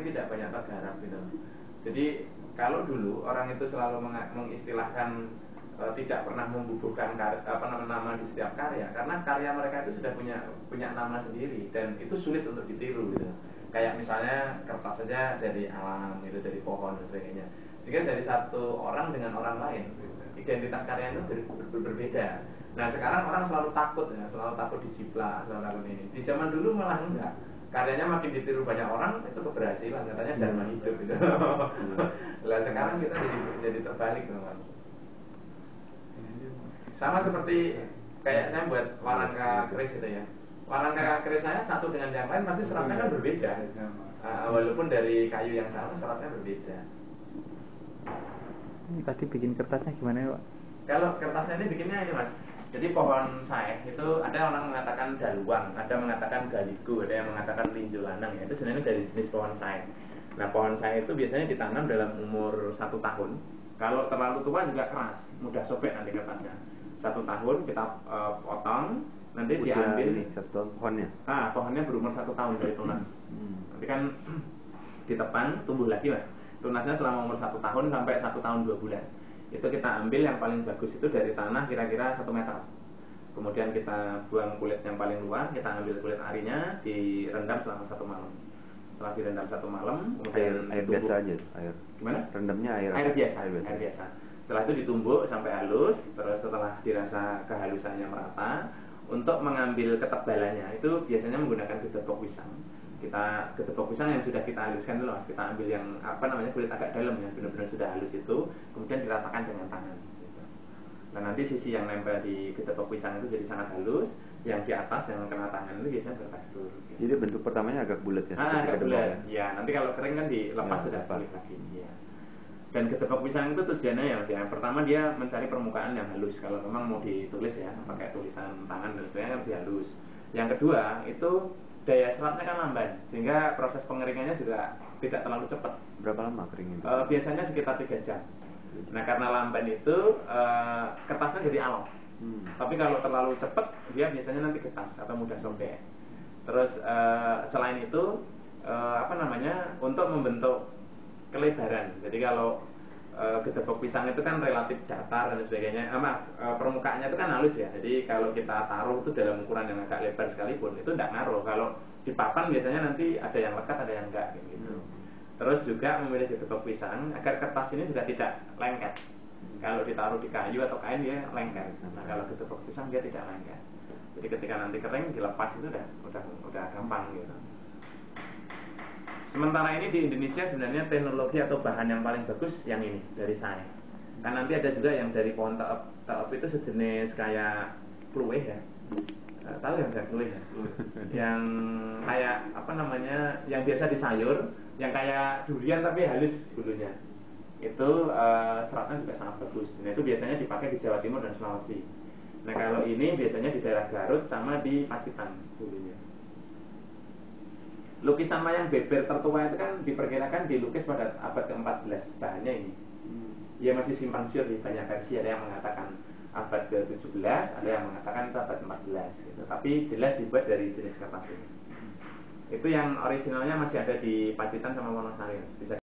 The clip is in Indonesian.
tidak banyak tergarap gitu. Jadi kalau dulu orang itu selalu mengistilahkan tidak pernah membubuhkan nama di setiap karya, karena karya mereka itu sudah punya nama sendiri dan itu sulit untuk ditiru gitu. Kayak misalnya kertas saja dari alam itu, dari pohon dan sebagainya. Jika dari satu orang dengan orang lain, identitas karya itu berbeda. Nah sekarang orang selalu takut ya, selalu takut dijiplak, selalu takut ini. Di zaman dulu malah enggak. Karyanya makin ditiru banyak orang, itu keberhasilan, katanya dharma hidup gitu. Lah sekarang kita jadi terbalik teman. Sama seperti kayak saya buat warangka keris gitu ya. Warangka keris saya satu dengan yang lain pasti seratnya kan berbeda. Walaupun dari kayu yang sama seratnya berbeda. Tadi bikin kertasnya gimana ya Pak? Kalau kertasnya ini bikinnya ini Mas. Jadi pohon saeh itu ada orang mengatakan daluang, ada mengatakan galigo, ada yang mengatakan linjo lanang ya. Itu sebenarnya dari jenis pohon saeh. Nah pohon saeh itu biasanya ditanam dalam umur 1 tahun. Kalau terlalu tua juga keras, mudah sobek nanti kertasnya. 1 tahun kita potong, nanti diambil ini satu tahun pohonnya. Pohonnya berumur 1 tahun dari tunas. Nanti kan ditebang, tumbuh lagi Mas. Tunasnya selama umur 1 tahun sampai 1 tahun 2 bulan. Itu kita ambil yang paling bagus itu dari tanah kira-kira 1 meter. Kemudian kita buang kulit yang paling luar, kita ambil kulit arinya, direndam selama 1 malam. Setelah direndam 1 malam, kemudian air biasa aja, air. Gimana? Rendamnya air biasa. Setelah itu ditumbuk sampai halus, terus setelah dirasa kehalusannya merata, untuk mengambil ketebalannya itu biasanya menggunakan gedebok pisang. Kita gedebok pisang yang sudah kita haluskan dulu Mas, kita ambil yang kulit agak dalam ya, benar-benar sudah halus itu, kemudian diratakan dengan tangan gitu. Nah nanti sisi yang nempel di gedebok pisang itu jadi sangat halus, yang di atas yang kena tangan itu biasanya bertekstur gitu. Jadi bentuk pertamanya agak bulat ya? Agak bulat ya, nanti kalau kering kan dilepas sudah balik lagi ya. Dan gedebok pisang itu tujuannya ya Mas, yang pertama dia mencari permukaan yang halus. Kalau memang mau ditulis ya pakai tulisan tangan dan sebagainya lebih halus. Yang kedua itu daya seratnya kan lamban, sehingga proses pengeringannya juga tidak terlalu cepat. Berapa lama keringnya? Biasanya sekitar 3 jam. Nah karena lamban itu kertasnya jadi alot. Tapi kalau terlalu cepat dia biasanya nanti getas atau mudah sobek. Terus selain itu untuk membentuk kelebaran. Jadi kalau gedebok pisang itu kan relatif datar dan sebagainya, permukaannya itu kan halus ya. Jadi kalau kita taruh itu dalam ukuran yang agak lebar sekalipun itu tidak ngaruh. Kalau di papan biasanya nanti ada yang lekat, ada yang enggak gitu. Terus juga memilih gedebok pisang agar kertas ini juga tidak lengket. Kalau ditaruh di kayu atau kain dia lengket. Nah kalau gedebok pisang dia tidak lengket. Jadi ketika nanti kering dilepas itu udah gampang gitu. Sementara ini di Indonesia sebenarnya teknologi atau bahan yang paling bagus yang ini dari saeh. Kan nanti ada juga yang dari pohon teop itu sejenis kayak kluweh ya. Tahu yang kayak kluweh ya? Yang kayak yang biasa di sayur, yang kayak durian tapi halus bulunya. Itu seratnya juga sangat bagus. Nah itu biasanya dipakai di Jawa Timur dan Sulawesi. Nah kalau ini biasanya di daerah Garut sama di Pacitan bulunya. Lukisan wayang beber tertua itu kan diperkirakan dilukis pada abad ke-14 bahannya ini. Ya masih simpang siur di banyak versi, ada yang mengatakan abad ke-17, ada yang mengatakan itu abad 14 gitu. Tapi jelas dibuat dari jenis kertas ini. Itu yang originalnya masih ada di Pacitan sama Wonosari. Bisa